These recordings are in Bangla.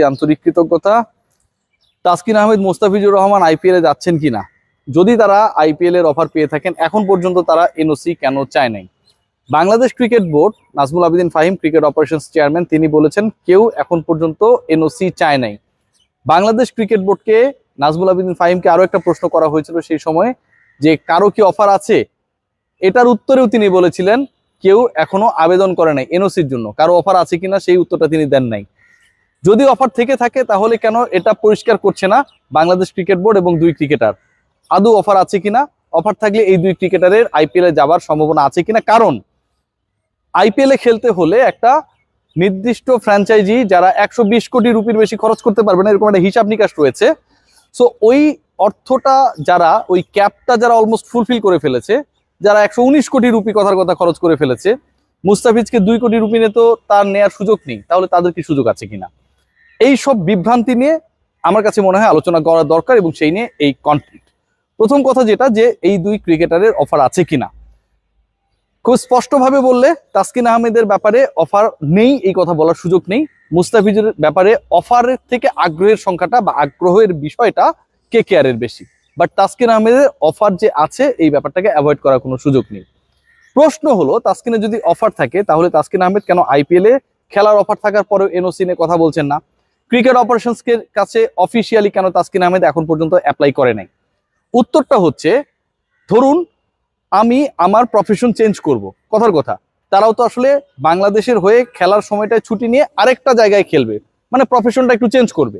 আন্তরিক কৃতজ্ঞতা। তাসকিন আহমেদ, মোস্তাফিজুর রহমান আইপিএল এ যাচ্ছেন কিনা, যদি তারা আইপিএল এর অফার পেয়ে থাকেন, এখন পর্যন্ত তারা এনওসি কেন চায় নাই? Bangladesh cricket board, Nazmul Abedin Fahim cricket operations chairman, তিনি বলেছেন কেউ এখন পর্যন্ত এনওসি চায় নাই। বাংলাদেশ ক্রিকেট বোর্ডকে, নাজমুল আবেদিন ফাহিমকে আরো একটা প্রশ্ন করা হয়েছিল সেই সময় যে কারো কি অফার আছে, এটার উত্তরেও তিনি বলেছিলেন কেউ এখনো আবেদন করে নাই এনওসির জন্য, কারো অফার আছে কিনা সেই উত্তরটা তিনি দেন নাই। যদি অফার থেকে থাকে তাহলে কেন এটা পরিষ্কার করছে না বাংলাদেশ ক্রিকেট বোর্ড এবং দুই ক্রিকেটার আদৌ অফার আছে কিনা? অফার থাকলে এই দুই ক্রিকেটারের আইপিএল এ যাবার সম্ভাবনা আছে কিনা? কারণ আইপিএল এ খেলতে হলে একটা নির্দিষ্ট ফ্র্যাঞ্চাইজি যারা 120 কোটি রুপির বেশি খরচ করতে পারবে না, এরকম একটা হিসাব নিকাশ রয়েছে। সো ওই অর্থটা যারা, ওই ক্যাপটা যারা অলমোস্ট ফুলফিল করে ফেলেছে, যারা 119 কোটি রুপি কথার কথা খরচ করে ফেলেছে, মুস্তাফিজকে 2 কোটি রুপি নিয়ে তো তার নেয়ার সুযোগ নেই, তাহলে তাদের কি সুযোগ আছে কিনা? এই সব বিভ্রান্তি নিয়ে আমার কাছে মনে হয় আলোচনা করা দরকার, এবং সেই নিয়ে এই কনফ্লিক্ট। প্রথম কথা যেটা, যে এই দুই ক্রিকেটারের অফার আছে কিনা, খুব স্পষ্টভাবে বললে তাসকিন আহমেদের ব্যাপারে অফার নেই, এই কথা বলার সুযোগ নেই। মুস্তাফিজের ব্যাপারে অফারের থেকে আগ্রহের সংখ্যাটা বা আগ্রহের বিষয়টা কেকেআরের বেশি, বাট তাসকিন আহমেদের অফার যে আছে এই ব্যাপারটাকে অ্যাভয়েড করার কোনো সুযোগ নেই। প্রশ্ন হলো, তাসকিনের যদি অফার থাকে তাহলে তাসকিন আহমেদ কেন আইপিএল এ খেলার অফার থাকার পরেও এনওসি নিয়ে কথা বলছেন না? ক্রিকেট অপারেশনসের কাছে অফিসিয়ালি কেন তাসকিন আহমেদ এখন পর্যন্ত অ্যাপ্লাই করে নাই? উত্তরটা হচ্ছে, ধরুন আমি আমার প্রফেশন চেঞ্জ করব, কথার কথা, তারাও তো আসলে বাংলাদেশের হয়ে খেলার সময়টায় ছুটি নিয়ে আরেকটা জায়গায় খেলবে, মানে প্রফেশনটা একটু চেঞ্জ করবে।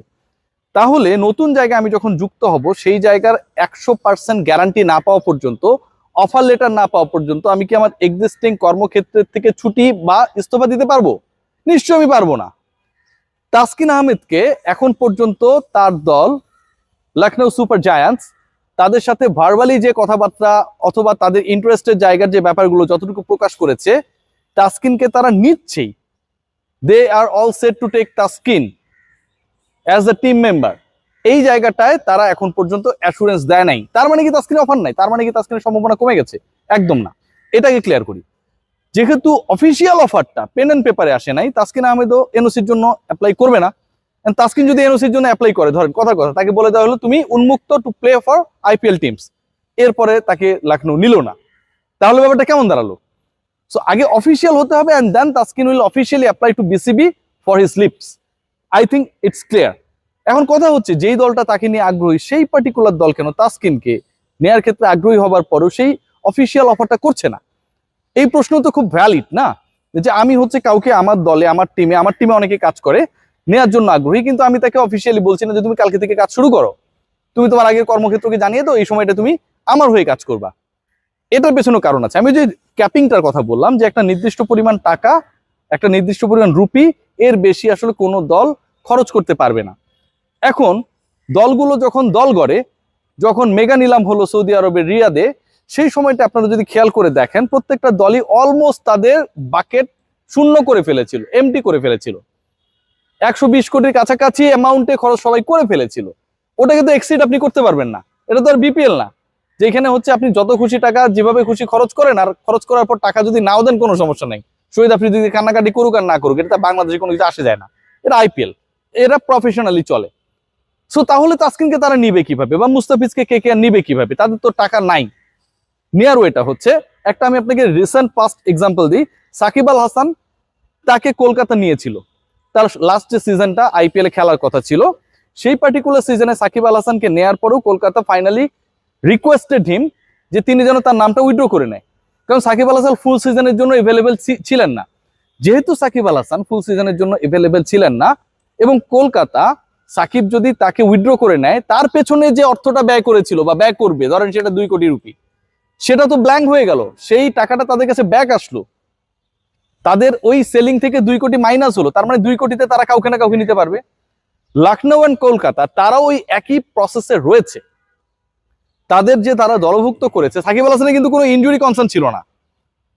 তাহলে নতুন জায়গায় আমি যখন যুক্ত হব, সেই জায়গার 100% গ্যারান্টি না পাওয়া পর্যন্ত, অফার লেটার না পাওয়া পর্যন্ত আমি কি আমার এক্সিস্টিং কর্মক্ষেত্রের থেকে ছুটি বা ইস্তফা দিতে পারবো? নিশ্চয়ই আমি পারবো না। তাসকিন আহমেদকে এখন পর্যন্ত তার দল লখনৌ সুপার জায়ান্টস তাদের সাথে ভার্বালি যে কথাবার্তা অথবা তাদের ইন্টারেস্টের জায়গার যে ব্যাপারগুলো যতটুকু প্রকাশ করেছে, তাসকিনকে তারা নিচ্ছেই। They are all set to take Taskin as a team member. এই জায়গাটায় তারা এখন পর্যন্ত অ্যাসুরেন্স দেয় নাই। তার মানে কি তাসকিনের অফার নাই? তার মানে কি তাসকিনের সম্ভাবনা কমে গেছে? একদম না। এটাকে ক্লিয়ার করি। যেহেতু অফিসিয়াল অফারটা পেন অ্যান্ড পেপারে আসে নাই, তাসকিন আহমেদও এনওসির জন্য অ্যাপ্লাই করবে না। তাসকিন যদি এনওসির জন্য অ্যাপ্লাই করে, ধরেন কথার কথা, তাকে বলে দেওয়া হলো তুমি উন্মুক্ত to play for IPL teams, এরপরে তাকে লখনৌ নিল না, তাহলে ব্যাপারটা কেমন দাঁড়ালো? সো আগে অফিসিয়াল হতে হবে, and then Taskin will officially apply to BCB for his lips. I think it's clear. এখন কথা হচ্ছে, যেই দলটা তাকে নিয়ে আগ্রহী, সেই পার্টিকুলার দল কেন তাসকিনকে নেয়ার ক্ষেত্রে আগ্রহী হবার পরেও সেই অফিসিয়াল অফারটা করছে না? এই প্রশ্ন তো খুব ভ্যালিড না, যে আমি হচ্ছে কাউকে আমার দলে, আমার টিমে অনেকে কাজ করে, নেয়ার জন্য আগ্রহী, কিন্তু আমি তাকে অফিসিয়ালি বলছি না যে তুমি কালকে থেকে কাজ শুরু করো, তুমি তোমার আগের কর্মক্ষেত্রকে জানিয়ে দাও, এই সময়টা তুমি আমার হয়ে কাজ করবা। এটার পেছনে কারণ আছে। আমি যে ক্যাপিংটার কথা বললাম, যে একটা নির্দিষ্ট পরিমাণ টাকা, একটা নির্দিষ্ট পরিমাণ রুপি, এর বেশি আসলে কোনো দল খরচ করতে পারবে না। এখন দলগুলো যখন দল গড়ে, যখন মেগা নিলাম হলো সৌদি আরবের রিয়াদে, সেই সময়টা আপনারা যদি খেয়াল করে দেখেন, প্রত্যেকটা দলই অলমোস্ট তাদের বাকেট শূন্য করে ফেলেছিল, এমটি করে ফেলেছিল। 120 কোটির কাছাকাছি অ্যামাউন্টে খরচ সবাই করে ফেলেছিল। ওটা কিন্তু এক্সিড আপনি করতে পারবেন না। এটা তো আর বিপিএল না, যেখানে হচ্ছে আপনি যত খুশি টাকা যেভাবে খুশি খরচ করেন, আর খরচ করার পর টাকা যদি নাও দেন কোনো সমস্যা নাই। শহীদ আফ্রিদি যদি কান্নাকাটি করুক আর না করুক, এটা বাংলাদেশে কোনো কিছু আসে যায় না। এটা আইপিএল, এরা প্রফেশনালি চলে। সো তাহলে তাসকিনকে তারা নিবে কিভাবে, বা মুস্তাফিজকে কেকেআর নিবে কিভাবে? তাদের তো টাকা নাই। নিয়ার ওয়েটা হচ্ছে, একটা আমি আপনাকে রিসেন্ট পাস্ট এক্সাম্পল দিই। সাকিব আল হাসান, তাকে কলকাতা নিয়েছিল, তার লাস্ট যে সিজনটা আইপিএল এ খেলার কথা ছিল, সেই পার্টিকুলার সিজনে সাকিব আল হাসানকে নেয়ার পরেও কলকাতা ফাইনালি রিকোয়েস্টেড হিম যে তিনি যেন তার নামটা উইথড্র করে নেয়, কারণ সাকিব আল হাসান ফুল সিজনের জন্য এভেলেবেল ছিলেন না। যেহেতু সাকিব আল হাসান ফুল সিজনের জন্য এভেলেবেল ছিলেন না, এবং কলকাতা সাকিব যদি তাকে উইথড্র করে নেয়, তার পেছনে যে অর্থটা ব্যয় করেছিল বা ব্যয় করবে, ধরেন সেটা 2 কোটি রুপি, সেটা তো ব্ল্যাঙ্ক হয়ে গেল। সেই টাকাটা তাদের কাছে ব্যাক আসলো, তাদের ওই সেলিং থেকে 2 কোটি মাইনাস হলো। তার মানে 2 কোটিতে তারা কাউকে না কাউকে নিতে পারবে। লখনৌ এন্ড কলকাতা তারাও ওই একই প্রসেসে রয়েছে। তাদের যে তারা দলভুক্ত করেছে, সাকিব আল হাসানের কিন্তু কোনো ইনজুরি কনসার্ন ছিল না।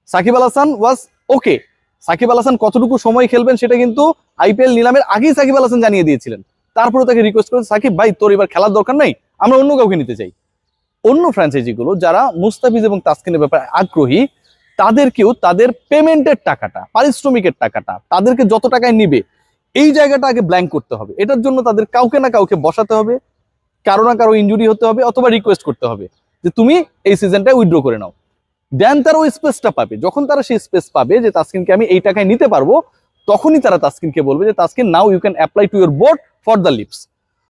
সাকিব আল হাসান ওয়াজ ওকে। সাকিব আল হাসান কতটুকু সময় খেলবেন সেটা কিন্তু আইপিএল নিলামের আগেই সাকিব আল হাসান জানিয়ে দিয়েছিলেন। তারপরে তাকে রিকোয়েস্ট করেছে, সাকিব ভাই তোর এবার খেলার দরকার নাই, আমরা অন্য কাউকে নিতে চাই। অন্য ফ্র্যাঞ্চাইজিগুলো যারা মুস্তাফিজ এবং তাসকিনের ব্যাপারে আগ্রহী, তাদেরকেও তাদের পেমেন্টের টাকাটা, পারিশ্রমিকের টাকাটা, তাদেরকে যত টাকায় নিবে, এই জায়গাটা আগে ব্ল্যাঙ্ক করতে হবে। এটার জন্য তাদের কাউকে না কাউকে বসাতে হবে, কারো না কারো ইনজুরি হতে হবে, অথবা রিকোয়েস্ট করতে হবে যে তুমি এই সিজনটা উইথড্র করে নাও। দেন তারা ওই স্পেসটা পাবে। যখন তারা সেই স্পেস পাবে যে তাসকিনকে আমি এই টাকায় নিতে পারবো, তখনই তারা তাসকিনকে বলবে যে Taskin now you can apply to your board for the lips.